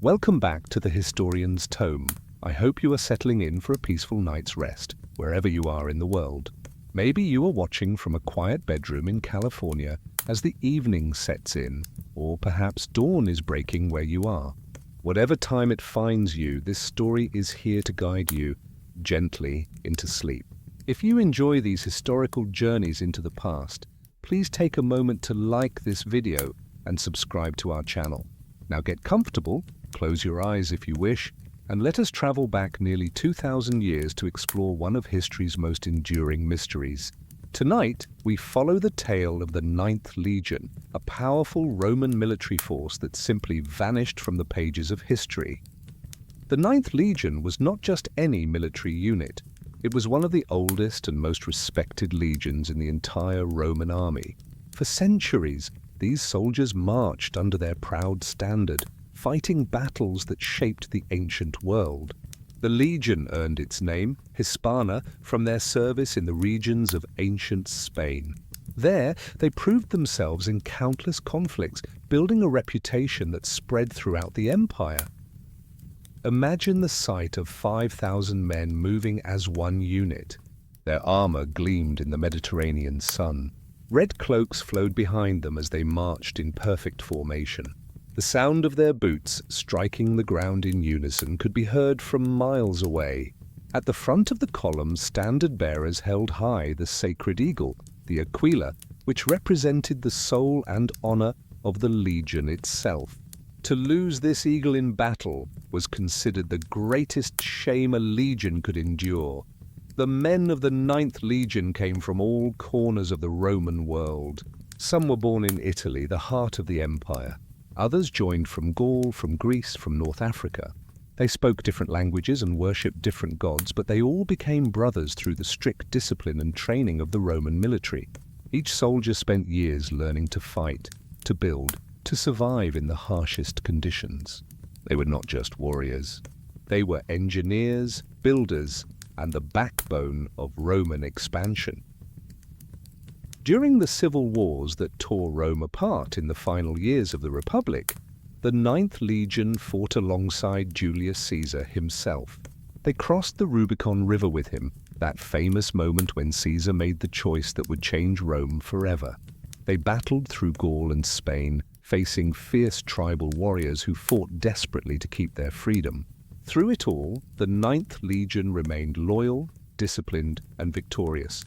Welcome back to the Historian's Tome. I hope you are settling in for a peaceful night's rest, wherever you are in the world. Maybe you are watching from a quiet bedroom in California as the evening sets in, or perhaps dawn is breaking where you are. Whatever time it finds you, this story is here to guide you gently into sleep. If you enjoy these historical journeys into the past, please take a moment to like this video and subscribe to our channel. Now get comfortable, close your eyes if you wish, and let us travel back nearly 2,000 years to explore one of history's most enduring mysteries. Tonight, we follow the tale of the Ninth Legion, a powerful Roman military force that simply vanished from the pages of history. The Ninth Legion was not just any military unit. It was one of the oldest and most respected legions in the entire Roman army. For centuries, these soldiers marched under their proud standard, fighting battles that shaped the ancient world. The legion earned its name, Hispana, from their service in the regions of ancient Spain. There, they proved themselves in countless conflicts, building a reputation that spread throughout the empire. Imagine the sight of 5,000 men moving as one unit. Their armor gleamed in the Mediterranean sun. Red cloaks flowed behind them as they marched in perfect formation. The sound of their boots striking the ground in unison could be heard from miles away. At the front of the column, standard-bearers held high the sacred eagle, the aquila, which represented the soul and honor of the legion itself. To lose this eagle in battle was considered the greatest shame a legion could endure. The men of the Ninth Legion came from all corners of the Roman world. Some were born in Italy, the heart of the empire. Others joined from Gaul, from Greece, from North Africa. They spoke different languages and worshipped different gods, but they all became brothers through the strict discipline and training of the Roman military. Each soldier spent years learning to fight, to build, to survive in the harshest conditions. They were not just warriors. They were engineers, builders, and the backbone of Roman expansion. During the civil wars that tore Rome apart in the final years of the Republic, the Ninth Legion fought alongside Julius Caesar himself. They crossed the Rubicon River with him, that famous moment when Caesar made the choice that would change Rome forever. They battled through Gaul and Spain, facing fierce tribal warriors who fought desperately to keep their freedom. Through it all, the Ninth Legion remained loyal, disciplined, and victorious.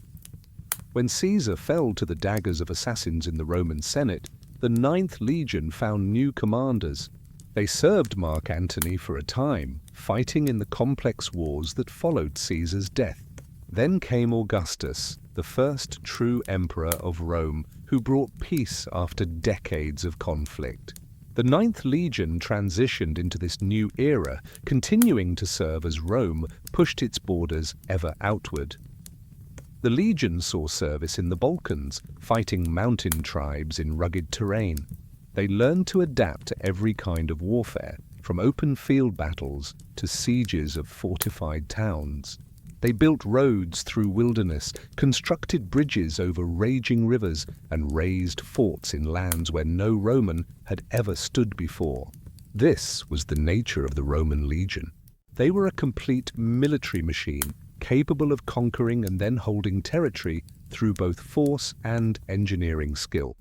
When Caesar fell to the daggers of assassins in the Roman Senate, the Ninth Legion found new commanders. They served Mark Antony for a time, fighting in the complex wars that followed Caesar's death. Then came Augustus, the first true emperor of Rome, who brought peace after decades of conflict. The Ninth Legion transitioned into this new era, continuing to serve as Rome pushed its borders ever outward. The legion saw service in the Balkans, fighting mountain tribes in rugged terrain. They learned to adapt to every kind of warfare, from open field battles to sieges of fortified towns. They built roads through wilderness, constructed bridges over raging rivers, and raised forts in lands where no Roman had ever stood before. This was the nature of the Roman legion. They were a complete military machine, capable of conquering and then holding territory through both force and engineering skill.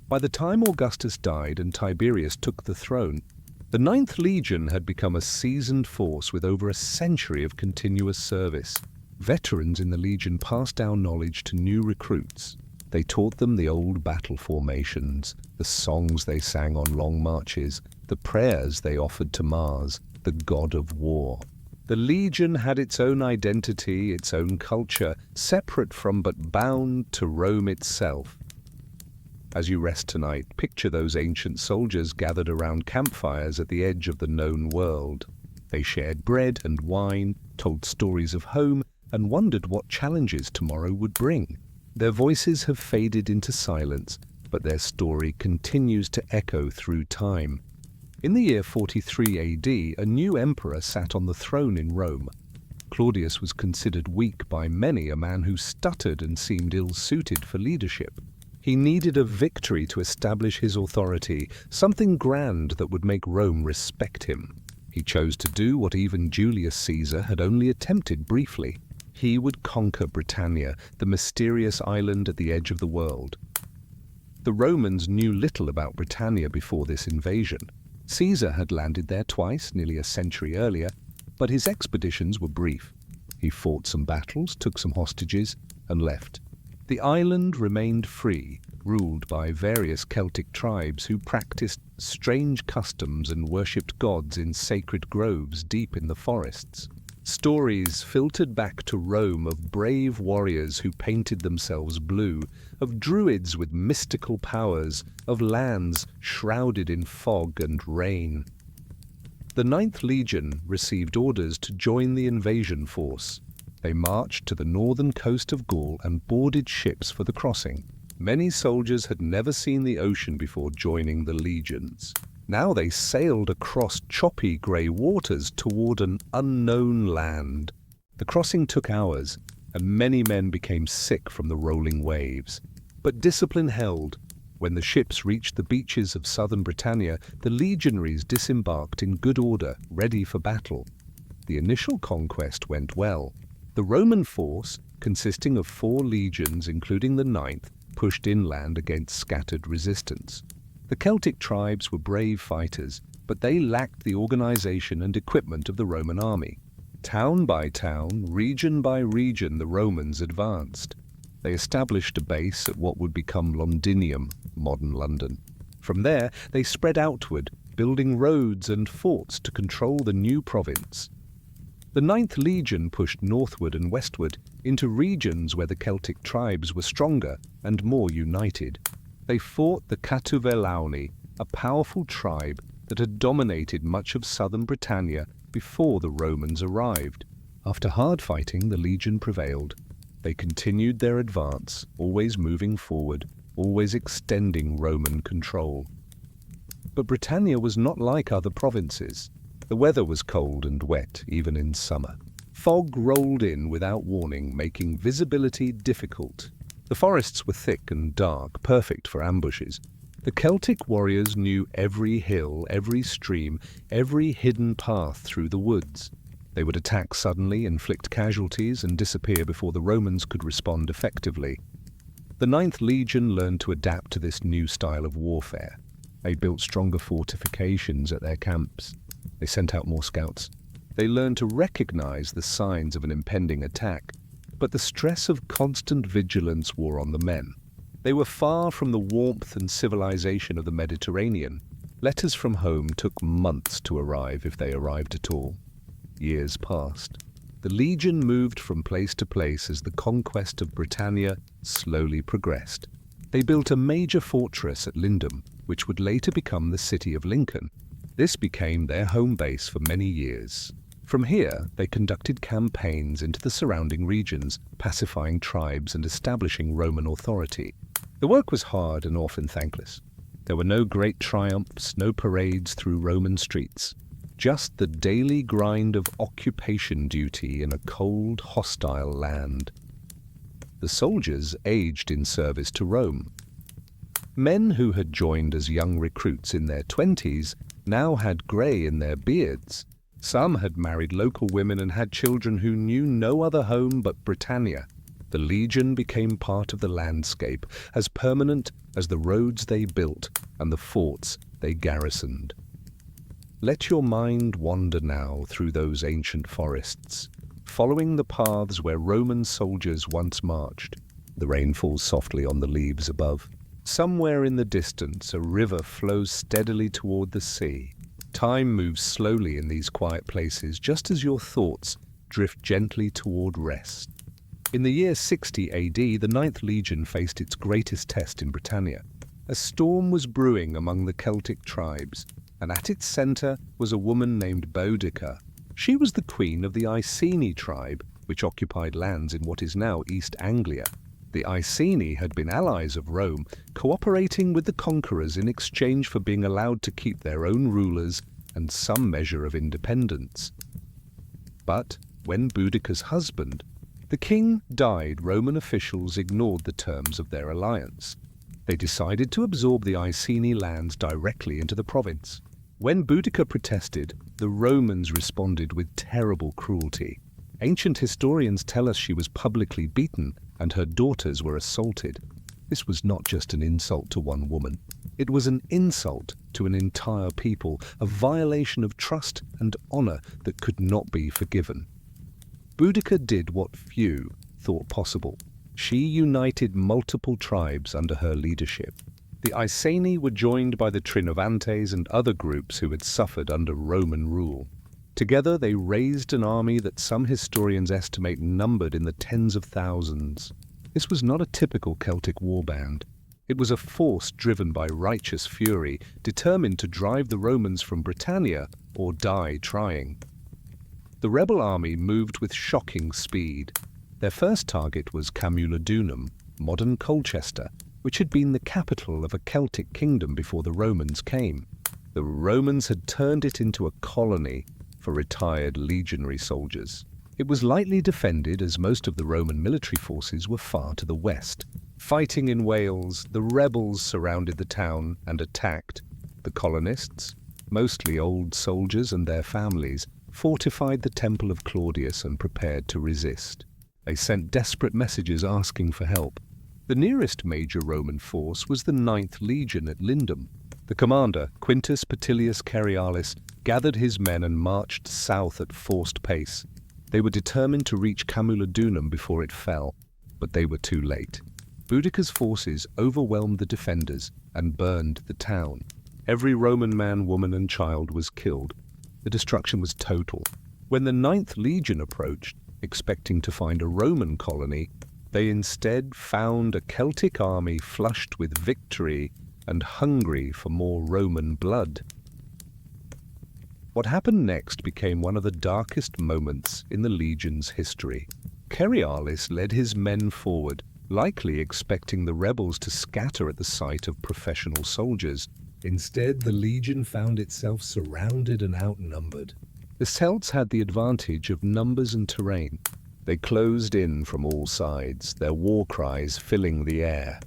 By the time Augustus died and Tiberius took the throne, the Ninth Legion had become a seasoned force with over a century of continuous service. Veterans in the legion passed down knowledge to new recruits. They taught them the old battle formations, the songs they sang on long marches, the prayers they offered to Mars, the god of war. The legion had its own identity, its own culture, separate from but bound to Rome itself. As you rest tonight, picture those ancient soldiers gathered around campfires at the edge of the known world. They shared bread and wine, told stories of home, and wondered what challenges tomorrow would bring. Their voices have faded into silence, but their story continues to echo through time. In the year 43 AD, a new emperor sat on the throne in Rome. Claudius was considered weak by many, a man who stuttered and seemed ill-suited for leadership. He needed a victory to establish his authority, something grand that would make Rome respect him. He chose to do what even Julius Caesar had only attempted briefly. He would conquer Britannia, the mysterious island at the edge of the world. The Romans knew little about Britannia before this invasion. Caesar had landed there twice, nearly a century earlier, but his expeditions were brief. He fought some battles, took some hostages, and left. The island remained free, ruled by various Celtic tribes who practiced strange customs and worshipped gods in sacred groves deep in the forests. Stories filtered back to Rome of brave warriors who painted themselves blue, of druids with mystical powers, of lands shrouded in fog and rain. The Ninth Legion received orders to join the invasion force. They marched to the northern coast of Gaul and boarded ships for the crossing. Many soldiers had never seen the ocean before joining the legions. Now they sailed across choppy grey waters toward an unknown land. The crossing took hours, and many men became sick from the rolling waves. But discipline held. When the ships reached the beaches of southern Britannia, the legionaries disembarked in good order, ready for battle. The initial conquest went well. The Roman force, consisting of 4 legions including the 9th, pushed inland against scattered resistance. The Celtic tribes were brave fighters, but they lacked the organization and equipment of the Roman army. Town by town, region by region, the Romans advanced. They established a base at what would become Londinium, modern London. From there, they spread outward, building roads and forts to control the new province. The 9th Legion pushed northward and westward into regions where the Celtic tribes were stronger and more united. They fought the Catuvelauni, a powerful tribe that had dominated much of southern Britannia before the Romans arrived. After hard fighting, the legion prevailed. They continued their advance, always moving forward, always extending Roman control. But Britannia was not like other provinces. The weather was cold and wet, even in summer. Fog rolled in without warning, making visibility difficult. The forests were thick and dark, perfect for ambushes. The Celtic warriors knew every hill, every stream, every hidden path through the woods. They would attack suddenly, inflict casualties, and disappear before the Romans could respond effectively. The 9th Legion learned to adapt to this new style of warfare. They built stronger fortifications at their camps. They sent out more scouts. They learned to recognize the signs of an impending attack. But the stress of constant vigilance wore on the men. They were far from the warmth and civilization of the Mediterranean. Letters from home took months to arrive, if they arrived at all. Years passed. The legion moved from place to place as the conquest of Britannia slowly progressed. They built a major fortress at Lindum, which would later become the city of Lincoln. This became their home base for many years. From here, they conducted campaigns into the surrounding regions, pacifying tribes and establishing Roman authority. The work was hard and often thankless. There were no great triumphs, no parades through Roman streets. Just the daily grind of occupation duty in a cold, hostile land. The soldiers aged in service to Rome. Men who had joined as young recruits in their 20s now had grey in their beards. Some had married local women and had children who knew no other home but Britannia. The legion became part of the landscape, as permanent as the roads they built and the forts they garrisoned. Let your mind wander now through those ancient forests, following the paths where Roman soldiers once marched. The rain falls softly on the leaves above. Somewhere in the distance, a river flows steadily toward the sea. Time moves slowly in these quiet places, just as your thoughts drift gently toward rest. In the year 60 AD, the 9th Legion faced its greatest test in Britannia. A storm was brewing among the Celtic tribes, and at its center was a woman named Boudicca. She was the queen of the Iceni tribe, which occupied lands in what is now East Anglia. The Iceni had been allies of Rome, cooperating with the conquerors in exchange for being allowed to keep their own rulers and some measure of independence. But when Boudicca's husband, the king, died, Roman officials ignored the terms of their alliance. They decided to absorb the Iceni lands directly into the province. When Boudicca protested, the Romans responded with terrible cruelty. Ancient historians tell us she was publicly beaten and her daughters were assaulted. This was not just an insult to one woman. It was an insult to an entire people, a violation of trust and honor that could not be forgiven. Boudicca did what few thought possible. She united multiple tribes under her leadership. The Iceni were joined by the Trinovantes and other groups who had suffered under Roman rule. Together they raised an army that some historians estimate numbered in the tens of thousands. This was not a typical Celtic warband. It was a force driven by righteous fury, determined to drive the Romans from Britannia or die trying. The rebel army moved with shocking speed. Their first target was Camulodunum, modern Colchester, which had been the capital of a Celtic kingdom before the Romans came. The Romans had turned it into a colony for retired legionary soldiers. It was lightly defended as most of the Roman military forces were far to the west. Fighting in Wales, the rebels surrounded the town and attacked. The colonists, mostly old soldiers and their families, fortified the temple of Claudius and prepared to resist. They sent desperate messages asking for help. The nearest major Roman force was the 9th Legion at Lindum. The commander, Quintus Petilius Cerialis, gathered his men and marched south at forced pace. They were determined to reach Camulodunum before it fell, but they were too late. Boudicca's forces overwhelmed the defenders and burned the town. Every Roman man, woman, and child was killed. The destruction was total. When the 9th Legion approached, expecting to find a Roman colony, they instead found a Celtic army flushed with victory and hungry for more Roman blood. What happened next became one of the darkest moments in the legion's history. Cerialis led his men forward, likely expecting the rebels to scatter at the sight of professional soldiers. Instead, the legion found itself surrounded and outnumbered. The Celts had the advantage of numbers and terrain. They closed in from all sides, their war cries filling the air.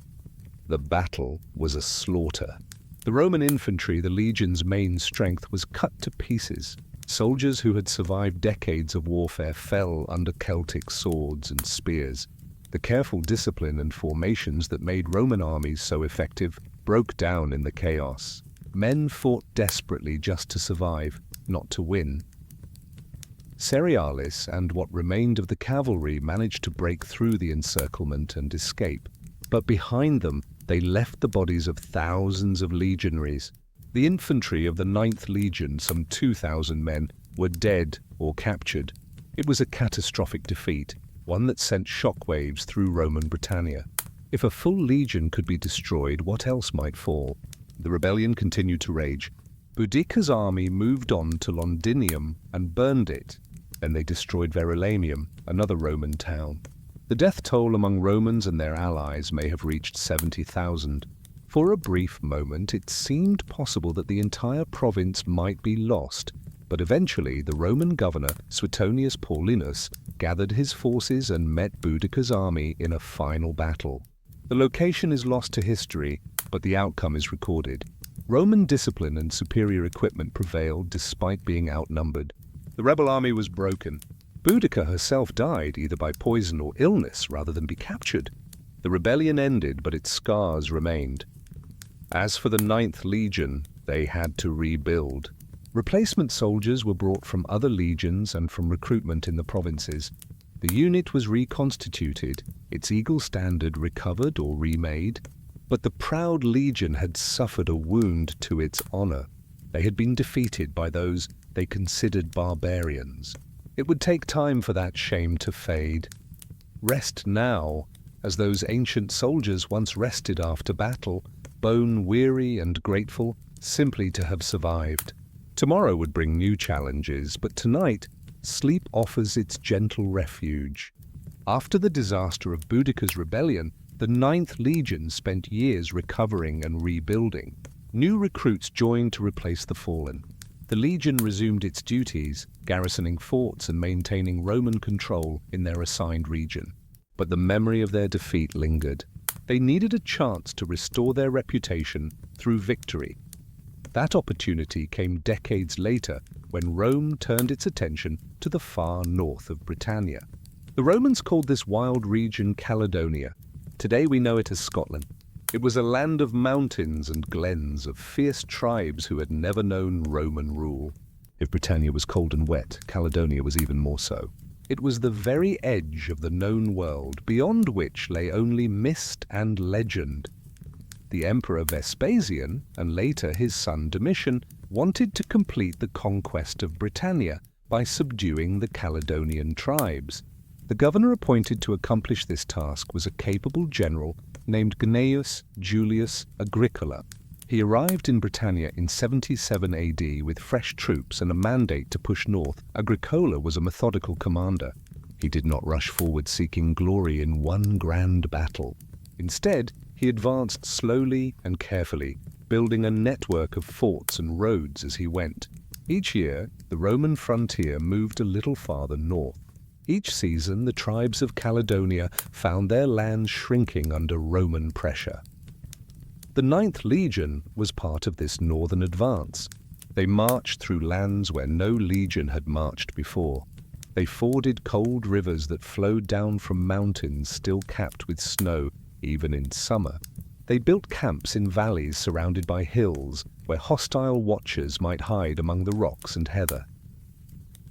The battle was a slaughter. The Roman infantry, the legion's main strength, was cut to pieces. Soldiers who had survived decades of warfare fell under Celtic swords and spears. The careful discipline and formations that made Roman armies so effective broke down in the chaos. Men fought desperately just to survive, not to win. Cerialis and what remained of the cavalry managed to break through the encirclement and escape. But behind them, they left the bodies of thousands of legionaries. The infantry of the 9th Legion, some 2,000 men, were dead or captured. It was a catastrophic defeat, one that sent shockwaves through Roman Britannia. If a full legion could be destroyed, what else might fall? The rebellion continued to rage. Boudicca's army moved on to Londinium and burned it. Then they destroyed Verulamium, another Roman town. The death toll among Romans and their allies may have reached 70,000. For a brief moment, it seemed possible that the entire province might be lost, but eventually the Roman governor, Suetonius Paulinus, gathered his forces and met Boudicca's army in a final battle. The location is lost to history, but the outcome is recorded. Roman discipline and superior equipment prevailed despite being outnumbered. The rebel army was broken. Boudicca herself died either by poison or illness rather than be captured. The rebellion ended, but its scars remained. As for the 9th Legion, they had to rebuild. Replacement soldiers were brought from other legions and from recruitment in the provinces. The unit was reconstituted, its eagle standard recovered or remade, but the proud legion had suffered a wound to its honor. They had been defeated by those they considered barbarians. It would take time for that shame to fade. Rest now, as those ancient soldiers once rested after battle, bone-weary and grateful simply to have survived. Tomorrow would bring new challenges, but tonight, sleep offers its gentle refuge. After the disaster of Boudicca's rebellion, the 9th Legion spent years recovering and rebuilding. New recruits joined to replace the fallen. The legion resumed its duties, garrisoning forts and maintaining Roman control in their assigned region. But the memory of their defeat lingered. They needed a chance to restore their reputation through victory. That opportunity came decades later when Rome turned its attention to the far north of Britannia. The Romans called this wild region Caledonia. Today we know it as Scotland. It was a land of mountains and glens, of fierce tribes who had never known Roman rule. If Britannia was cold and wet, Caledonia was even more so. It was the very edge of the known world, beyond which lay only mist and legend. The Emperor Vespasian, and later his son Domitian, wanted to complete the conquest of Britannia by subduing the Caledonian tribes. The governor appointed to accomplish this task was a capable general named Gnaeus Julius Agricola. He arrived in Britannia in 77 AD with fresh troops and a mandate to push north. Agricola was a methodical commander. He did not rush forward seeking glory in one grand battle. Instead, he advanced slowly and carefully, building a network of forts and roads as he went. Each year, the Roman frontier moved a little farther north. Each season, the tribes of Caledonia found their lands shrinking under Roman pressure. The Ninth Legion was part of this northern advance. They marched through lands where no legion had marched before. They forded cold rivers that flowed down from mountains still capped with snow, even in summer. They built camps in valleys surrounded by hills where hostile watchers might hide among the rocks and heather.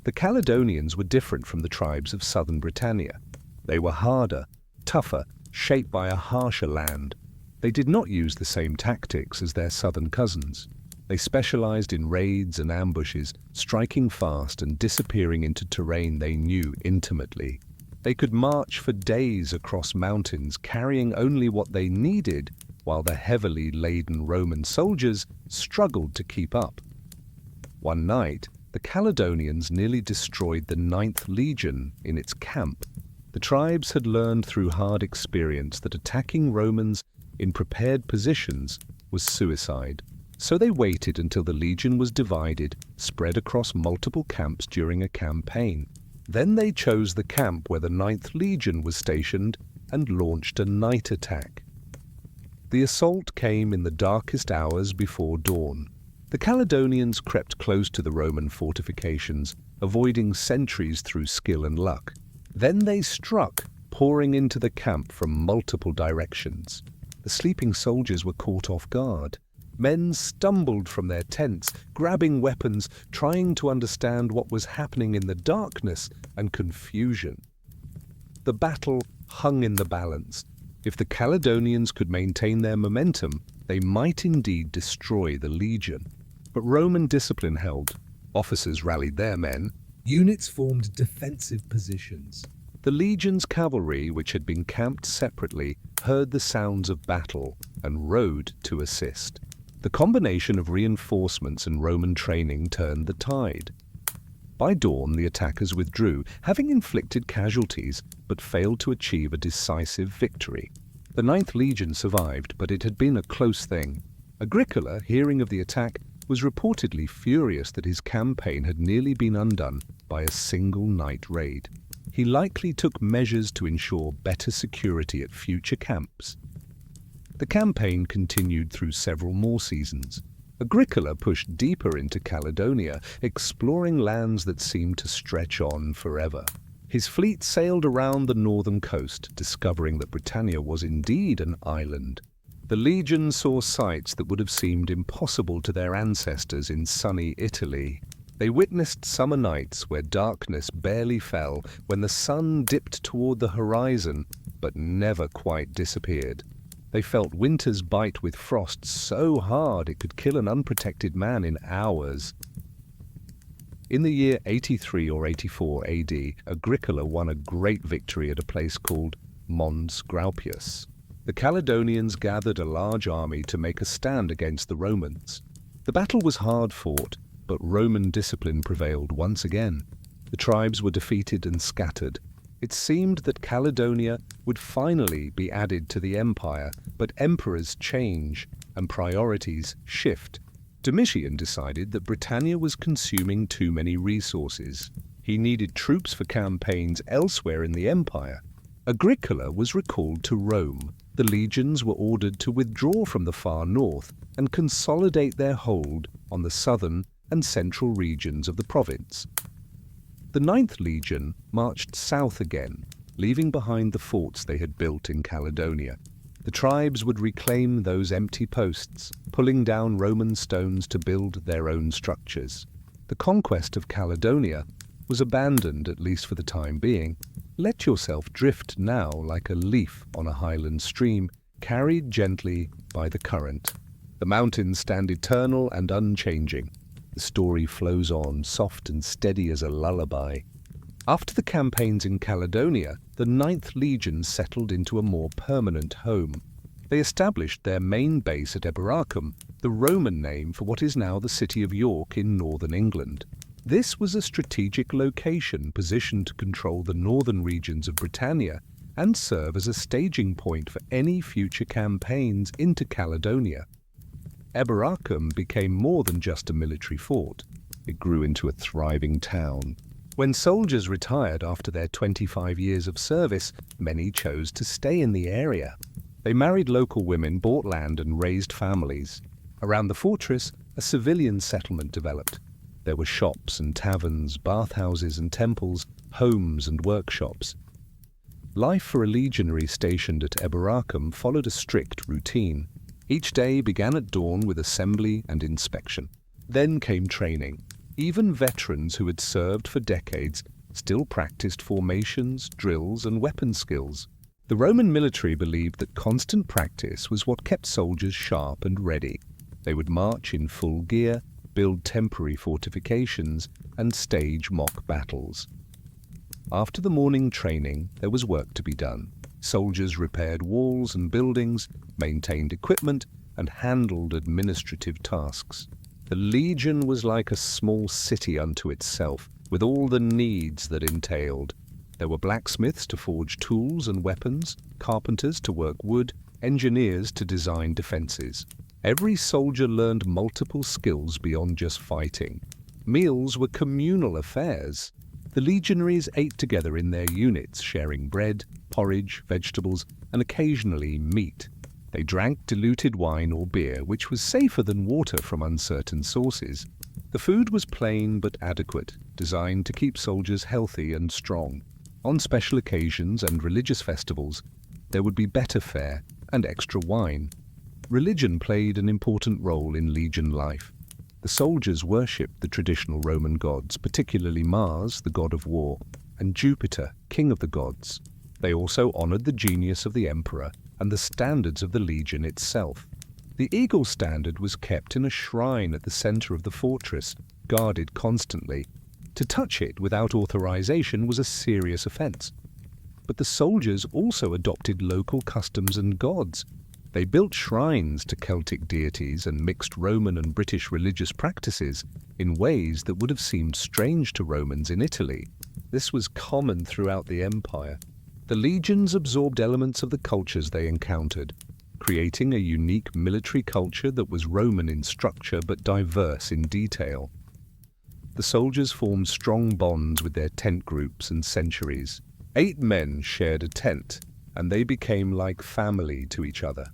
The Caledonians were different from the tribes of southern Britannia. They were harder, tougher, shaped by a harsher land. They did not use the same tactics as their southern cousins. They specialized in raids and ambushes, striking fast and disappearing into terrain they knew intimately. They could march for days across mountains, carrying only what they needed, while the heavily laden Roman soldiers struggled to keep up. One night, the Caledonians nearly destroyed the Ninth Legion in its camp. The tribes had learned through hard experience that attacking Romans in prepared positions was suicide. So they waited until the legion was divided, spread across multiple camps during a campaign. Then they chose the camp where the Ninth Legion was stationed and launched a night attack. The assault came in the darkest hours before dawn. The Caledonians crept close to the Roman fortifications, avoiding sentries through skill and luck. Then they struck, pouring into the camp from multiple directions. The sleeping soldiers were caught off guard. Men stumbled from their tents, grabbing weapons, trying to understand what was happening in the darkness and confusion. The battle hung in the balance. If the Caledonians could maintain their momentum, they might indeed destroy the legion. But Roman discipline held. Officers rallied their men. Units formed defensive positions. The legion's cavalry, which had been camped separately, heard the sounds of battle and rode to assist. The combination of reinforcements and Roman training turned the tide. By dawn, the attackers withdrew, having inflicted casualties, but failed to achieve a decisive victory. The Ninth Legion survived, but it had been a close thing. Agricola, hearing of the attack, was reportedly furious that his campaign had nearly been undone by a single night raid. He likely took measures to ensure better security at future camps. The campaign continued through several more seasons. Agricola pushed deeper into Caledonia, exploring lands that seemed to stretch on forever. His fleet sailed around the northern coast, discovering that Britannia was indeed an island. The legion saw sights that would have seemed impossible to their ancestors in sunny Italy. They witnessed summer nights where darkness barely fell, when the sun dipped toward the horizon but never quite disappeared. They felt winter's bite with frost so hard it could kill an unprotected man in hours. In the year 83 or 84 AD, Agricola won a great victory at a place called Mons Graupius. The Caledonians gathered a large army to make a stand against the Romans. The battle was hard fought, but Roman discipline prevailed once again. The tribes were defeated and scattered. It seemed that Caledonia would finally be added to the empire, but emperors change and priorities shift. Domitian decided that Britannia was consuming too many resources. He needed troops for campaigns elsewhere in the empire. Agricola was recalled to Rome. The legions were ordered to withdraw from the far north and consolidate their hold on the southern and central regions of the province. The Ninth Legion marched south again, leaving behind the forts they had built in Caledonia. The tribes would reclaim those empty posts, pulling down Roman stones to build their own structures. The conquest of Caledonia was abandoned, at least for the time being. Let yourself drift now like a leaf on a highland stream, carried gently by the current. The mountains stand eternal and unchanging. The story flows on, soft and steady as a lullaby. After the campaigns in Caledonia, the Ninth Legion settled into a more permanent home. They established their main base at Eboracum, the Roman name for what is now the city of York in northern England. This was a strategic location positioned to control the northern regions of Britannia and serve as a staging point for any future campaigns into Caledonia. Eboracum became more than just a military fort. It grew into a thriving town. When soldiers retired after their 25 years of service, many chose to stay in the area. They married local women, bought land, and raised families. Around the fortress, a civilian settlement developed. There were shops and taverns, bathhouses and temples, homes and workshops. Life for a legionary stationed at Eboracum followed a strict routine. Each day began at dawn with assembly and inspection. Then came training. Even veterans who had served for decades still practiced formations, drills, and weapon skills. The Roman military believed that constant practice was what kept soldiers sharp and ready. They would march in full gear, build temporary fortifications, and stage mock battles. After the morning training, there was work to be done. Soldiers repaired walls and buildings, maintained equipment, and handled administrative tasks. The legion was like a small city unto itself, with all the needs that entailed. There were blacksmiths to forge tools and weapons, carpenters to work wood, engineers to design defenses. Every soldier learned multiple skills beyond just fighting. Meals were communal affairs. The legionaries ate together in their units, sharing bread, porridge, vegetables, and occasionally meat. They drank diluted wine or beer, which was safer than water from uncertain sources. The food was plain but adequate, designed to keep soldiers healthy and strong. On special occasions and religious festivals, there would be better fare and extra wine. Religion played an important role in legion life. The soldiers worshipped the traditional Roman gods, particularly Mars, the god of war, and Jupiter, king of the gods. They also honored the genius of the emperor and the standards of the legion itself. The eagle standard was kept in a shrine at the center of the fortress, guarded constantly. To touch it without authorization was a serious offense. But the soldiers also adopted local customs and gods. They built shrines to Celtic deities and mixed Roman and British religious practices in ways that would have seemed strange to Romans in Italy. This was common throughout the empire. The legions absorbed elements of the cultures they encountered, creating a unique military culture that was Roman in structure but diverse in detail. The soldiers formed strong bonds with their tent groups and centuries. 8 men shared a tent, and they became like family to each other.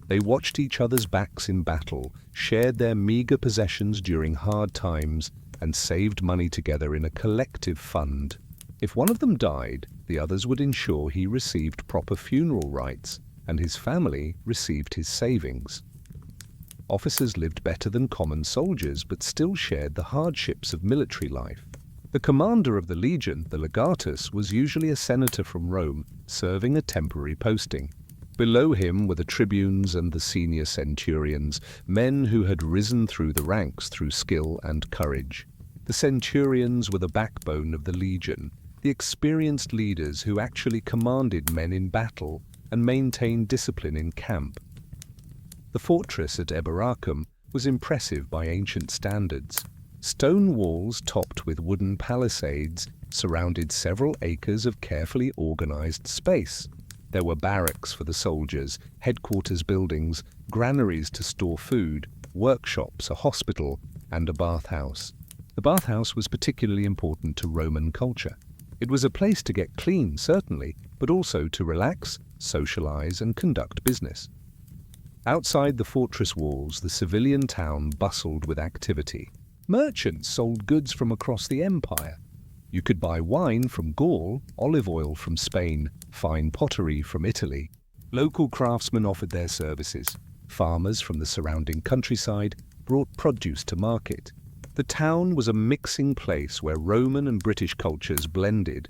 They watched each other's backs in battle, shared their meager possessions during hard times, and saved money together in a collective fund. If one of them died, the others would ensure he received proper funeral rites, and his family received his savings. Officers lived better than common soldiers, but still shared the hardships of military life. The commander of the legion, the legatus, was usually a senator from Rome, serving a temporary posting. Below him were the tribunes and the senior centurions, men who had risen through the ranks through skill and courage. The centurions were the backbone of the legion, the experienced leaders who actually commanded men in battle and maintained discipline in camp. The fortress at Eboracum was impressive by ancient standards. Stone walls topped with wooden palisades surrounded several acres of carefully organized space. There were barracks for the soldiers, headquarters buildings, granaries to store food, workshops, a hospital, and a bathhouse. The bathhouse was particularly important to Roman culture. It was a place to get clean, certainly, but also to relax, socialize, and conduct business. Outside the fortress walls, the civilian town bustled with activity. Merchants sold goods from across the empire. You could buy wine from Gaul, olive oil from Spain, fine pottery from Italy. Local craftsmen offered their services. Farmers from the surrounding countryside brought produce to market. The town was a mixing place where Roman and British cultures blended.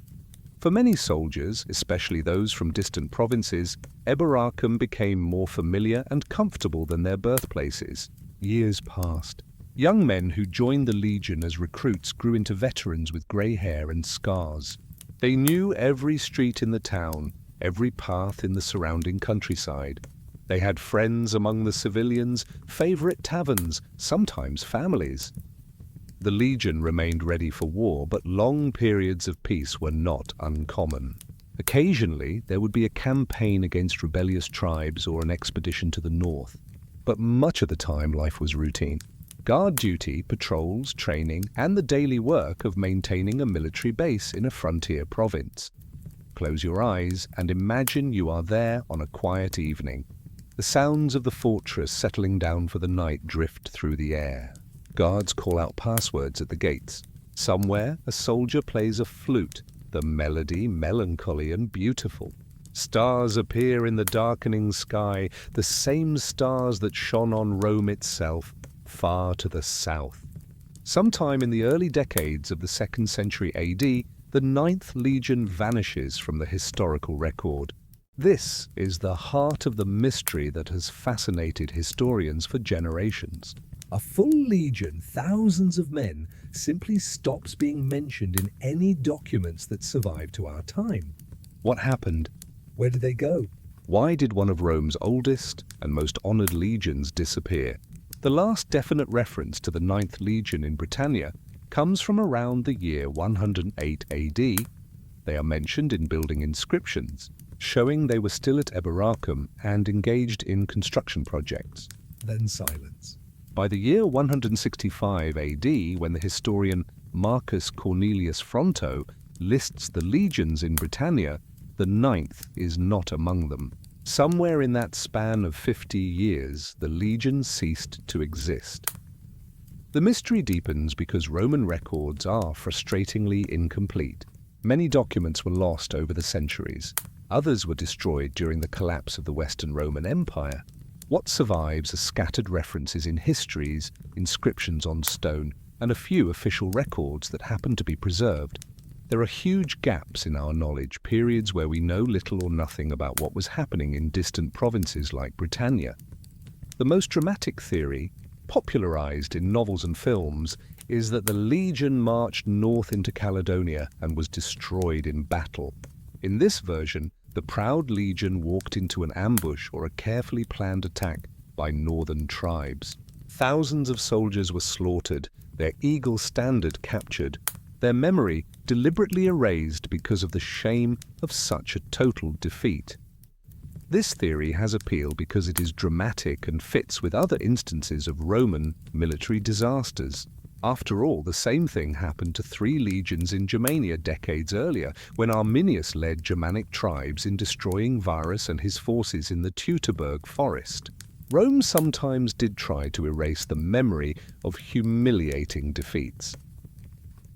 For many soldiers, especially those from distant provinces, Eboracum became more familiar and comfortable than their birthplaces. Years passed. Young men who joined the Legion as recruits grew into veterans with grey hair and scars. They knew every street in the town, every path in the surrounding countryside. They had friends among the civilians, favourite taverns, sometimes families. The Legion remained ready for war, but long periods of peace were not uncommon. Occasionally, there would be a campaign against rebellious tribes or an expedition to the north. But much of the time, life was routine. Guard duty, patrols, training, and the daily work of maintaining a military base in a frontier province. Close your eyes and imagine you are there on a quiet evening. The sounds of the fortress settling down for the night drift through the air. Guards call out passwords at the gates. Somewhere, a soldier plays a flute, the melody melancholy and beautiful. Stars appear in the darkening sky, the same stars that shone on Rome itself, far to the south. Sometime in the early decades of the 2nd century AD, the 9th Legion vanishes from the historical record. This is the heart of the mystery that has fascinated historians for generations. A full legion, thousands of men, simply stops being mentioned in any documents that survive to our time. What happened? Where did they go? Why did one of Rome's oldest and most honored legions disappear? The last definite reference to the 9th Legion in Britannia comes from around the year 108 AD. They are mentioned in building inscriptions, showing they were still at Eboracum and engaged in construction projects. Then silence. By the year 165 AD, when the historian Marcus Cornelius Fronto lists the legions in Britannia, the 9th is not among them. Somewhere in that span of 50 years, the legion ceased to exist. The mystery deepens because Roman records are frustratingly incomplete. Many documents were lost over the centuries. Others were destroyed during the collapse of the Western Roman Empire. What survives are scattered references in histories, inscriptions on stone, and a few official records that happen to be preserved. There are huge gaps in our knowledge, periods where we know little or nothing about what was happening in distant provinces like Britannia. The most dramatic theory, popularized in novels and films, is that the legion marched north into Caledonia and was destroyed in battle. In this version, the proud legion walked into an ambush or a carefully planned attack by northern tribes. Thousands of soldiers were slaughtered, their eagle standard captured, their memory deliberately erased because of the shame of such a total defeat. This theory has appeal because it is dramatic and fits with other instances of Roman military disasters. After all, the same thing happened to 3 legions in Germania decades earlier, when Arminius led Germanic tribes in destroying Varus and his forces in the Teutoburg forest. Rome sometimes did try to erase the memory of humiliating defeats.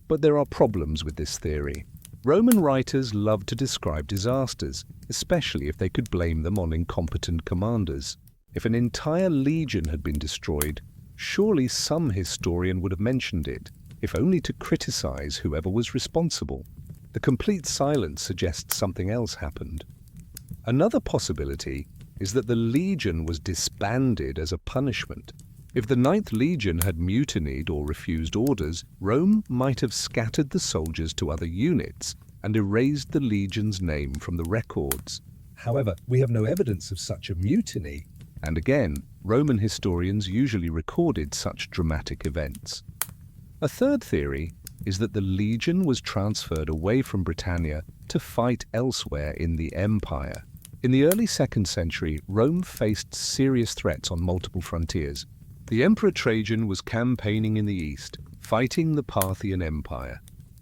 But there are problems with this theory. Roman writers loved to describe disasters, especially if they could blame them on incompetent commanders. If an entire legion had been destroyed, surely some historian would have mentioned it, if only to criticize whoever was responsible. The complete silence suggests something else happened. Another possibility is that the legion was disbanded as a punishment. If the 9th Legion had mutinied or refused orders, Rome might have scattered the soldiers to other units and erased the legion's name from the records. However, we have no evidence of such a mutiny. And again, Roman historians usually recorded such dramatic events. A third theory is that the legion was transferred away from Britannia to fight elsewhere in the empire. In the early 2nd century, Rome faced serious threats on multiple frontiers. The Emperor Trajan was campaigning in the east, fighting the Parthian Empire.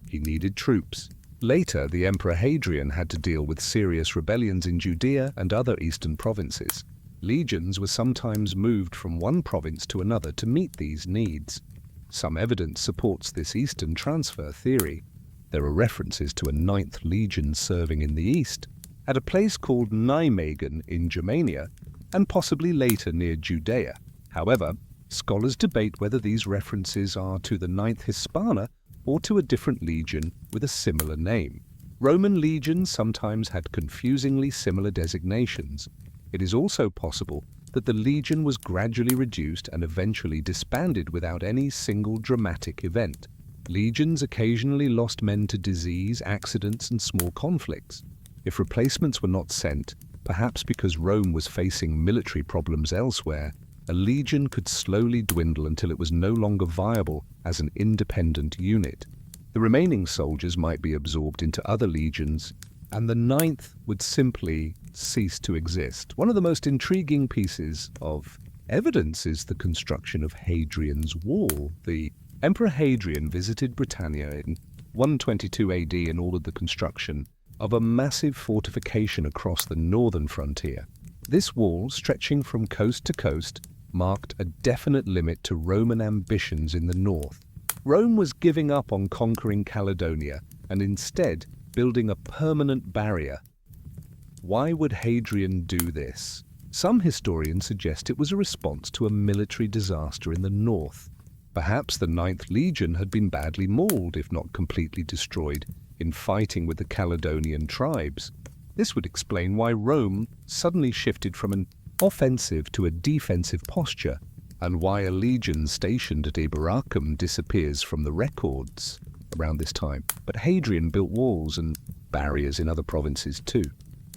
He needed troops. Later, the Emperor Hadrian had to deal with serious rebellions in Judea and other eastern provinces. Legions were sometimes moved from one province to another to meet these needs. Some evidence supports this eastern transfer theory. There are references to a 9th legion serving in the east, at a place called Nijmegen in Germania, and possibly later near Judea. However, scholars debate whether these references are to the 9th Hispana or to a different legion with a similar name. Roman legions sometimes had confusingly similar designations. It is also possible that the legion was gradually reduced and eventually disbanded without any single dramatic event. Legions occasionally lost men to disease, accidents, and small conflicts. If replacements were not sent, perhaps because Rome was facing military problems elsewhere, a legion could slowly dwindle until it was no longer viable as an independent unit. The remaining soldiers might be absorbed into other legions, and the 9th would simply cease to exist. One of the most intriguing pieces of evidence is the construction of Hadrian's Wall. The Emperor Hadrian visited Britannia in 122 AD and ordered the construction of a massive fortification across the northern frontier. This wall, stretching from coast to coast, marked a definite limit to Roman ambitions in the north. Rome was giving up on conquering Caledonia and instead building a permanent barrier. Why would Hadrian do this? Some historians suggest it was a response to a military disaster in the north. Perhaps the 9th Legion had been badly mauled, if not completely destroyed, in fighting with the Caledonian tribes. This would explain why Rome suddenly shifted from an offensive to a defensive posture, and why a legion stationed at Eburacum disappears from the records around this time. But Hadrian built walls and barriers in other provinces too.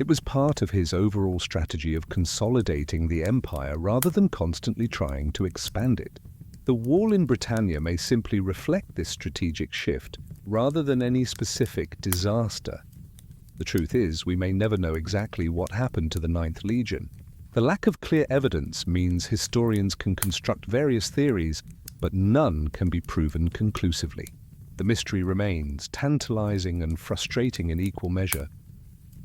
It was part of his overall strategy of consolidating the empire rather than constantly trying to expand it. The wall in Britannia may simply reflect this strategic shift rather than any specific disaster. The truth is, we may never know exactly what happened to the 9th Legion. The lack of clear evidence means historians can construct various theories, but none can be proven conclusively. The mystery remains, tantalizing and frustrating in equal measure.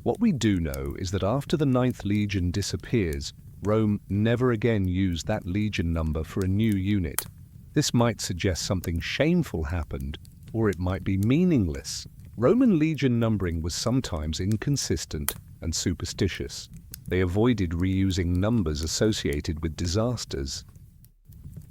What we do know is that after the 9th Legion disappears, Rome never again used that legion number for a new unit. This might suggest something shameful happened, or it might be meaningless. Roman legion numbering was sometimes inconsistent and superstitious. They avoided reusing numbers associated with disasters.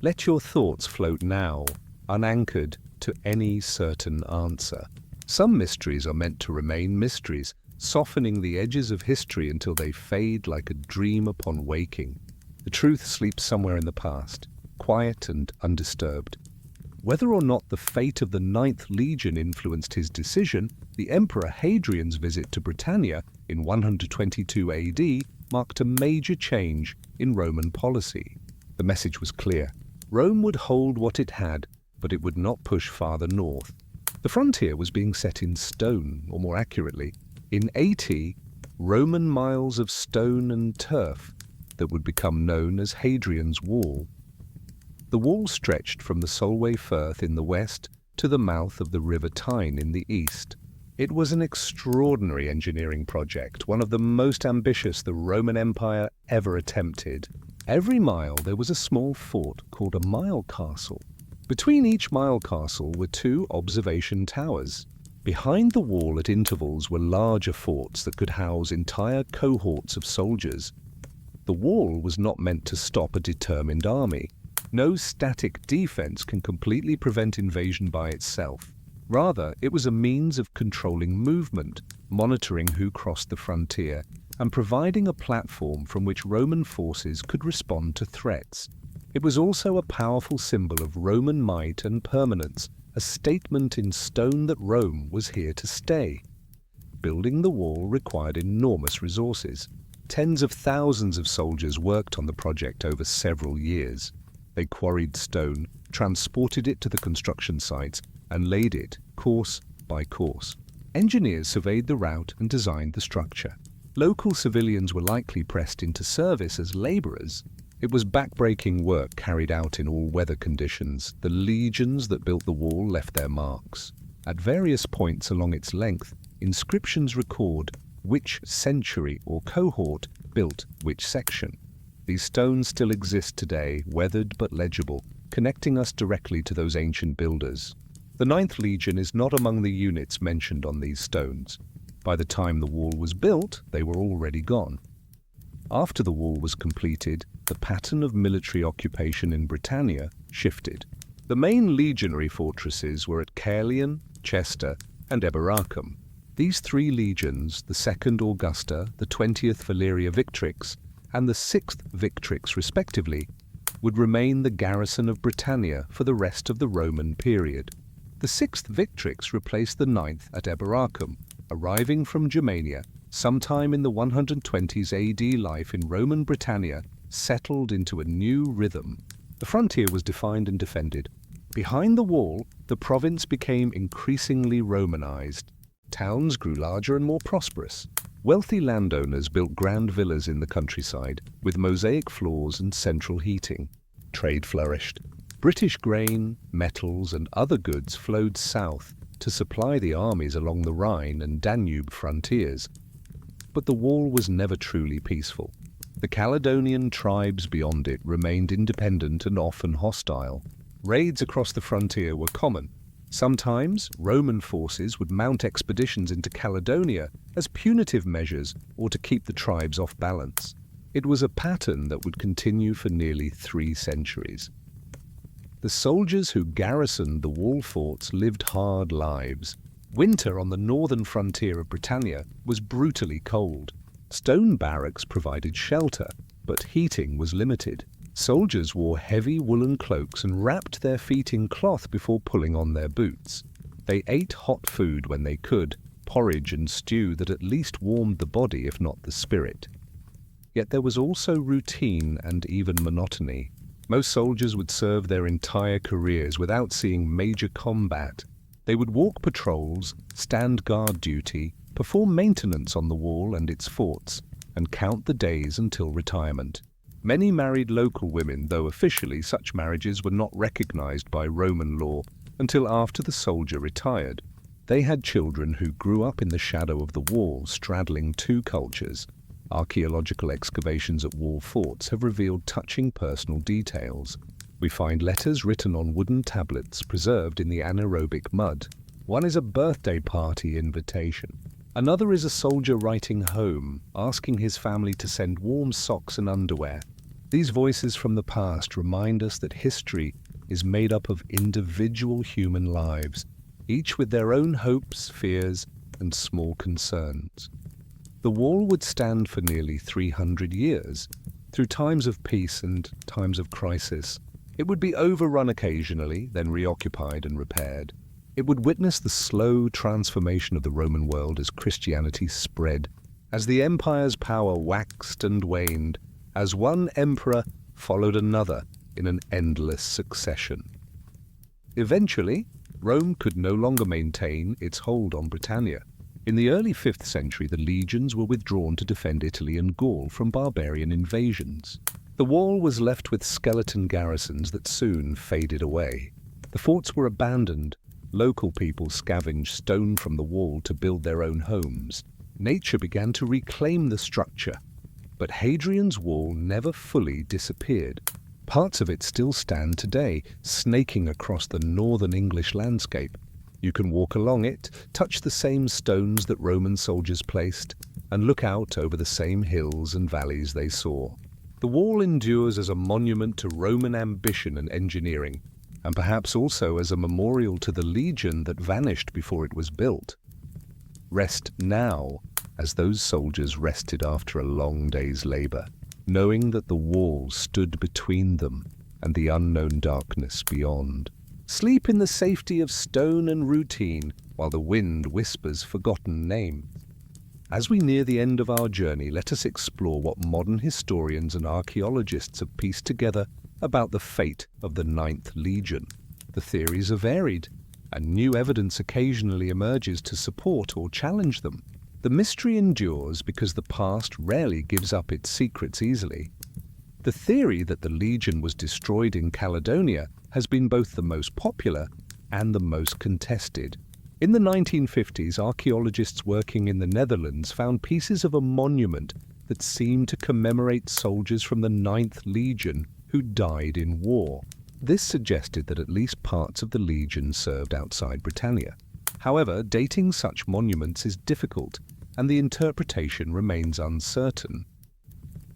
Let your thoughts float now, unanchored to any certain answer. Some mysteries are meant to remain mysteries, softening the edges of history until they fade like a dream upon waking. The truth sleeps somewhere in the past, quiet and undisturbed. Whether or not the fate of the 9th Legion influenced his decision, the Emperor Hadrian's visit to Britannia in 122 AD marked a major change in Roman policy. The message was clear. Rome would hold what it had, but it would not push farther north. The frontier was being set in stone, or more accurately, in 80 Roman miles of stone and turf that would become known as Hadrian's Wall. The wall stretched from the Solway Firth in the west to the mouth of the River Tyne in the east. It was an extraordinary engineering project, one of the most ambitious the Roman Empire ever attempted. Every mile there was a small fort called a mile castle. Between each mile castle were 2 observation towers. Behind the wall at intervals were larger forts that could house entire cohorts of soldiers. The wall was not meant to stop a determined army. No static defense can completely prevent invasion by itself. Rather, it was a means of controlling movement, monitoring who crossed the frontier, and providing a platform from which Roman forces could respond to threats. It was also a powerful symbol of Roman might and permanence, a statement in stone that Rome was here to stay. Building the wall required enormous resources. Tens of thousands of soldiers worked on the project over several years. They quarried stone, transported it to the construction sites, and laid it course by course. Engineers surveyed the route and designed the structure. Local civilians were likely pressed into service as laborers. It was backbreaking work carried out in all weather conditions. The legions that built the wall left their marks. At various points along its length, inscriptions record which century or cohort built which section. These stones still exist today, weathered but legible, connecting us directly to those ancient builders. The Ninth Legion is not among the units mentioned on these stones. By the time the wall was built, they were already gone. After the wall was completed, the pattern of military occupation in Britannia shifted. The main legionary fortresses were at Caerleon, Chester, and Eboracum. These three legions, the 2nd Augusta, the 20th Valeria Victrix, and the 6th Victrix respectively, would remain the garrison of Britannia for the rest of the Roman period. The 6th Victrix replaced the 9th at Eboracum, arriving from Germania sometime in the 120s AD. Life in Roman Britannia settled into a new rhythm. The frontier was defined and defended. Behind the wall, the province became increasingly Romanized. Towns grew larger and more prosperous. Wealthy landowners built grand villas in the countryside, with mosaic floors and central heating. Trade flourished. British grain, metals, and other goods flowed south to supply the armies along the Rhine and Danube frontiers. But the wall was never truly peaceful. The Caledonian tribes beyond it remained independent and often hostile. Raids across the frontier were common. Sometimes, Roman forces would mount expeditions into Caledonia as punitive measures or to keep the tribes off balance. It was a pattern that would continue for nearly 3 centuries. The soldiers who garrisoned the wall forts lived hard lives. Winter on the northern frontier of Britannia was brutally cold. Stone barracks provided shelter, but heating was limited. Soldiers wore heavy woolen cloaks and wrapped their feet in cloth before pulling on their boots. They ate hot food when they could, porridge and stew that at least warmed the body if not the spirit. Yet there was also routine and even monotony. Most soldiers would serve their entire careers without seeing major combat. They would walk patrols, stand guard duty, perform maintenance on the wall and its forts, and count the days until retirement. Many married local women, though officially such marriages were not recognized by Roman law until after the soldier retired. They had children who grew up in the shadow of the wall, straddling 2 cultures. Archaeological excavations at wall forts have revealed touching personal details. We find letters written on wooden tablets preserved in the anaerobic mud. One is a birthday party invitation. Another is a soldier writing home, asking his family to send warm socks and underwear. These voices from the past remind us that history is made up of individual human lives, each with their own hopes, fears, and small concerns. The wall would stand for nearly 300 years, through times of peace and times of crisis. It would be overrun occasionally, then reoccupied and repaired. It would witness the slow transformation of the Roman world as Christianity spread, as the empire's power waxed and waned, as one emperor followed another in an endless succession. Eventually, Rome could no longer maintain its hold on Britannia. In the early 5th century, the legions were withdrawn to defend Italy and Gaul from barbarian invasions. The wall was left with skeleton garrisons that soon faded away. The forts were abandoned. Local people scavenged stone from the wall to build their own homes. Nature began to reclaim the structure. But Hadrian's wall never fully disappeared. Parts of it still stand today, snaking across the northern English landscape. You can walk along it, touch the same stones that Roman soldiers placed, and look out over the same hills and valleys they saw. The wall endures as a monument to Roman ambition and engineering, and perhaps also as a memorial to the legion that vanished before it was built. Rest now, as those soldiers rested after a long day's labor, knowing that the wall stood between them and the unknown darkness beyond. Sleep in the safety of stone and routine, while the wind whispers forgotten names. As we near the end of our journey, let us explore what modern historians and archaeologists have pieced together about the fate of the Ninth Legion. The theories are varied, and new evidence occasionally emerges to support or challenge them. The mystery endures because the past rarely gives up its secrets easily. The theory that the legion was destroyed in Caledonia has been both the most popular and the most contested. In the 1950s, archaeologists working in the Netherlands found pieces of a monument that seemed to commemorate soldiers from the 9th Legion who died in war. This suggested that at least parts of the Legion served outside Britannia. However, dating such monuments is difficult, and the interpretation remains uncertain.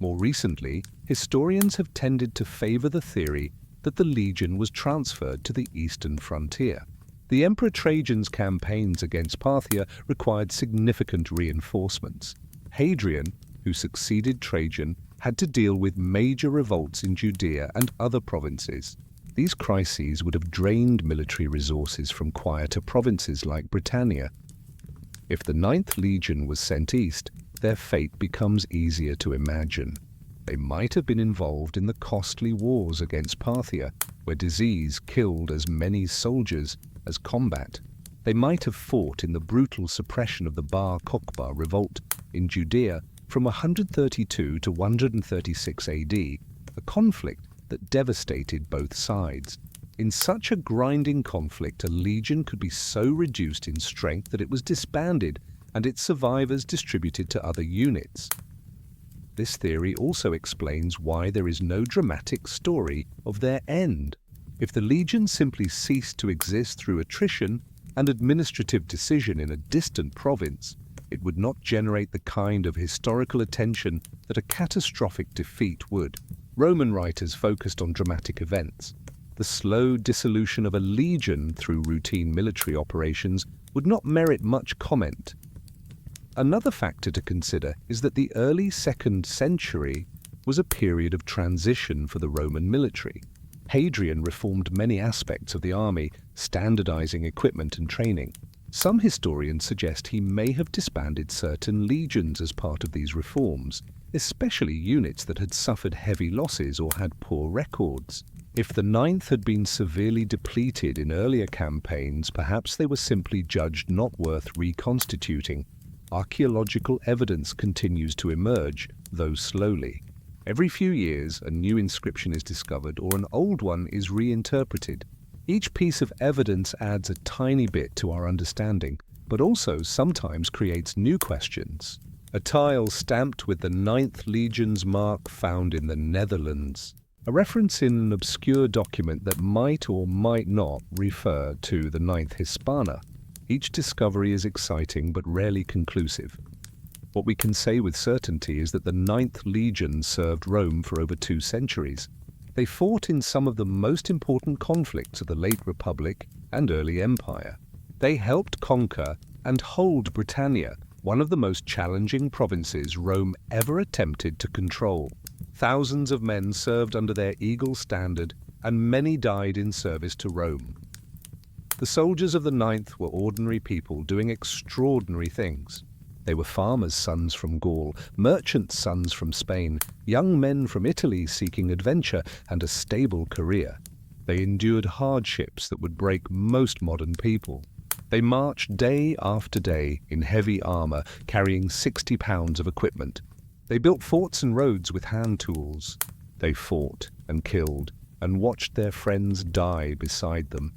More recently, historians have tended to favor the theory that the Legion was transferred to the eastern frontier. The Emperor Trajan's campaigns against Parthia required significant reinforcements. Hadrian, who succeeded Trajan, had to deal with major revolts in Judea and other provinces. These crises would have drained military resources from quieter provinces like Britannia. If the 9th Legion was sent east, their fate becomes easier to imagine. They might have been involved in the costly wars against Parthia, where disease killed as many soldiers as combat. They might have fought in the brutal suppression of the Bar Kokhba revolt in Judea from 132 to 136 AD, a conflict that devastated both sides. In such a grinding conflict, a legion could be so reduced in strength that it was disbanded and its survivors distributed to other units. This theory also explains why there is no dramatic story of their end. If the legion simply ceased to exist through attrition and administrative decision in a distant province, it would not generate the kind of historical attention that a catastrophic defeat would. Roman writers focused on dramatic events. The slow dissolution of a legion through routine military operations would not merit much comment. Another factor to consider is that the early 2nd century was a period of transition for the Roman military. Hadrian reformed many aspects of the army, standardizing equipment and training. Some historians suggest he may have disbanded certain legions as part of these reforms, especially units that had suffered heavy losses or had poor records. If the 9th had been severely depleted in earlier campaigns, perhaps they were simply judged not worth reconstituting. Archaeological evidence continues to emerge, though slowly. Every few years, a new inscription is discovered or an old one is reinterpreted. Each piece of evidence adds a tiny bit to our understanding, but also sometimes creates new questions. A tile stamped with the 9th Legion's mark found in the Netherlands. A reference in an obscure document that might or might not refer to the 9th Hispana. Each discovery is exciting but rarely conclusive. What we can say with certainty is that the 9th Legion served Rome for over 2 centuries. They fought in some of the most important conflicts of the late Republic and early Empire. They helped conquer and hold Britannia, one of the most challenging provinces Rome ever attempted to control. Thousands of men served under their eagle standard, and many died in service to Rome. The soldiers of the 9th were ordinary people doing extraordinary things. They were farmers' sons from Gaul, merchants' sons from Spain, young men from Italy seeking adventure and a stable career. They endured hardships that would break most modern people. They marched day after day in heavy armor, carrying 60 pounds of equipment. They built forts and roads with hand tools. They fought and killed and watched their friends die beside them.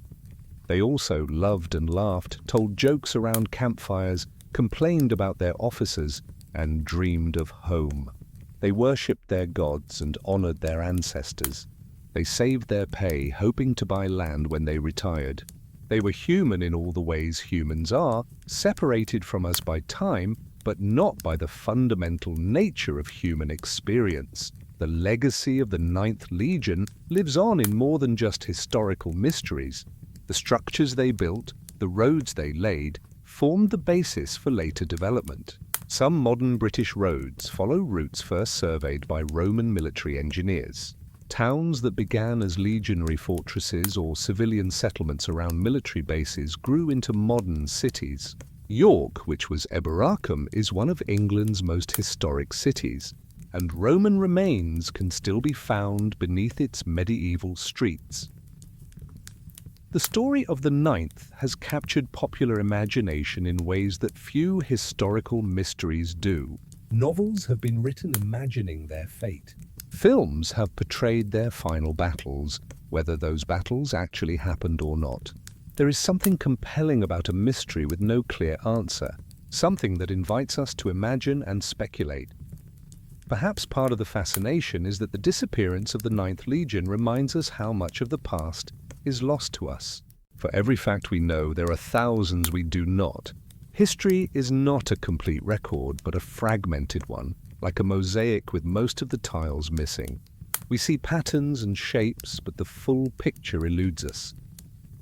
They also loved and laughed, told jokes around campfires, complained about their officers, and dreamed of home. They worshipped their gods and honored their ancestors. They saved their pay, hoping to buy land when they retired. They were human in all the ways humans are, separated from us by time, but not by the fundamental nature of human experience. The legacy of the 9th Legion lives on in more than just historical mysteries. The structures they built, the roads they laid, formed the basis for later development. Some modern British roads follow routes first surveyed by Roman military engineers. Towns that began as legionary fortresses or civilian settlements around military bases grew into modern cities. York, which was Eboracum, is one of England's most historic cities, and Roman remains can still be found beneath its medieval streets. The story of the 9th has captured popular imagination in ways that few historical mysteries do. Novels have been written imagining their fate. Films have portrayed their final battles, whether those battles actually happened or not. There is something compelling about a mystery with no clear answer, something that invites us to imagine and speculate. Perhaps part of the fascination is that the disappearance of the Ninth Legion reminds us how much of the past is lost to us. For every fact we know, there are thousands we do not. History is not a complete record, but a fragmented one, like a mosaic with most of the tiles missing. We see patterns and shapes, but the full picture eludes us.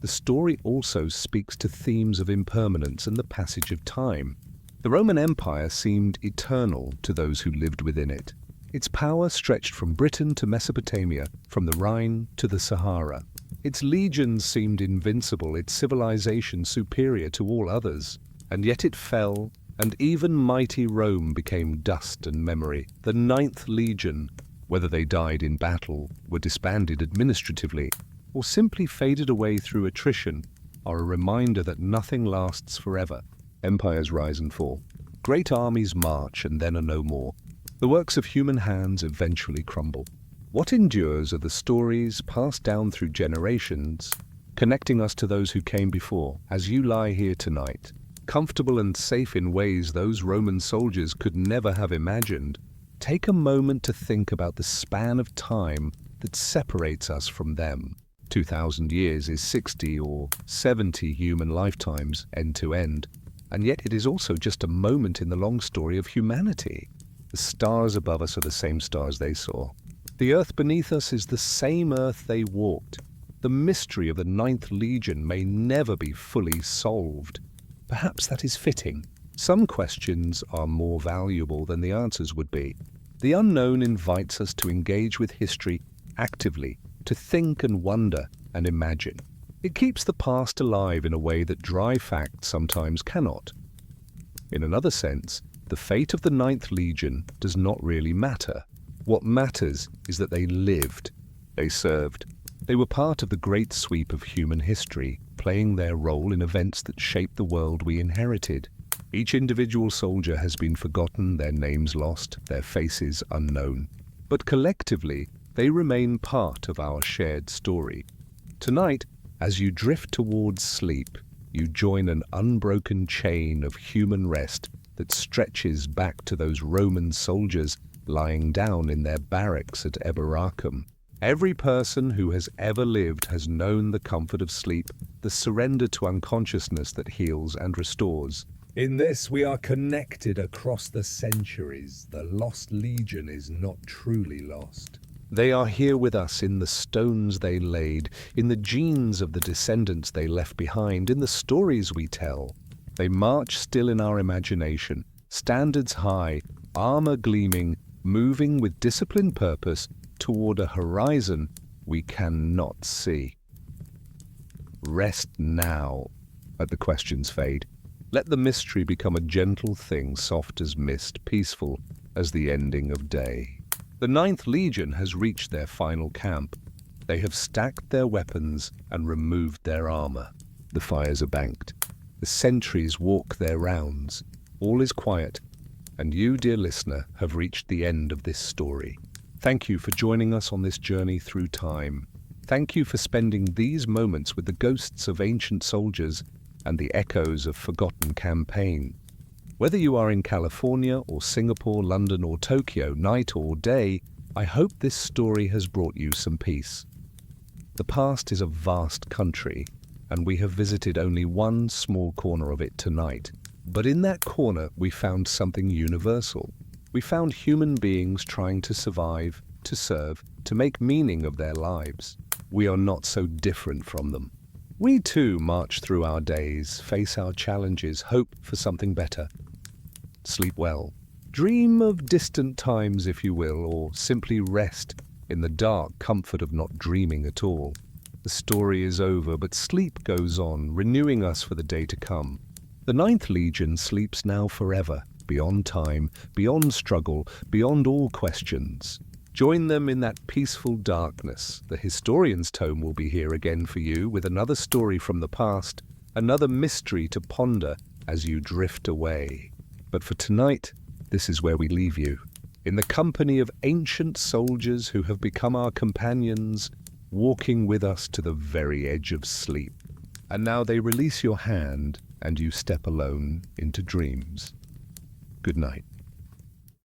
The story also speaks to themes of impermanence and the passage of time. The Roman Empire seemed eternal to those who lived within it. Its power stretched from Britain to Mesopotamia, from the Rhine to the Sahara. Its legions seemed invincible, its civilization superior to all others. And yet it fell, and even mighty Rome became dust and memory. The Ninth Legion, whether they died in battle, were disbanded administratively, or simply faded away through attrition, are a reminder that nothing lasts forever. Empires rise and fall. Great armies march and then are no more. The works of human hands eventually crumble. What endures are the stories passed down through generations, connecting us to those who came before. As you lie here tonight, comfortable and safe in ways those Roman soldiers could never have imagined, take a moment to think about the span of time that separates us from them. 2,000 years is 60 or 70 human lifetimes end to end. And yet it is also just a moment in the long story of humanity. The stars above us are the same stars they saw. The earth beneath us is the same earth they walked. The mystery of the Ninth Legion may never be fully solved. Perhaps that is fitting. Some questions are more valuable than the answers would be. The unknown invites us to engage with history actively, to think and wonder and imagine. It keeps the past alive in a way that dry facts sometimes cannot. In another sense, the fate of the Ninth Legion does not really matter. What matters is that they lived, they served. They were part of the great sweep of human history, playing their role in events that shaped the world we inherited. Each individual soldier has been forgotten, their names lost, their faces unknown. But collectively, they remain part of our shared story. Tonight, as you drift towards sleep, you join an unbroken chain of human rest that stretches back to those Roman soldiers lying down in their barracks at Eboracum. Every person who has ever lived has known the comfort of sleep, the surrender to unconsciousness that heals and restores. In this, we are connected across the centuries. The lost legion is not truly lost. They are here with us in the stones they laid, in the genes of the descendants they left behind, in the stories we tell. They march still in our imagination, standards high, armor gleaming, moving with disciplined purpose toward a horizon we cannot see. Rest now, let the questions fade. Let the mystery become a gentle thing, soft as mist, peaceful as the ending of day. The Ninth Legion has reached their final camp. They have stacked their weapons and removed their armor. The fires are banked. The sentries walk their rounds. All is quiet, and you, dear listener, have reached the end of this story. Thank you for joining us on this journey through time. Thank you for spending these moments with the ghosts of ancient soldiers and the echoes of forgotten campaign. Whether you are in California or Singapore, London or Tokyo, night or day, I hope this story has brought you some peace. The past is a vast country, and we have visited only one small corner of it tonight. But in that corner, we found something universal. We found human beings trying to survive, to serve, to make meaning of their lives. We are not so different from them. We too march through our days, face our challenges, hope for something better. Sleep well. Dream of distant times, if you will, or simply rest in the dark comfort of not dreaming at all. The story is over, but sleep goes on, renewing us for the day to come. The Ninth Legion sleeps now forever, beyond time, beyond struggle, beyond all questions. Join them in that peaceful darkness. The historian's tome will be here again for you with another story from the past, another mystery to ponder as you drift away. But for tonight, this is where we leave you, in the company of ancient soldiers who have become our companions, walking with us to the very edge of sleep. And now they release your hand, and you step alone into dreams. Good night.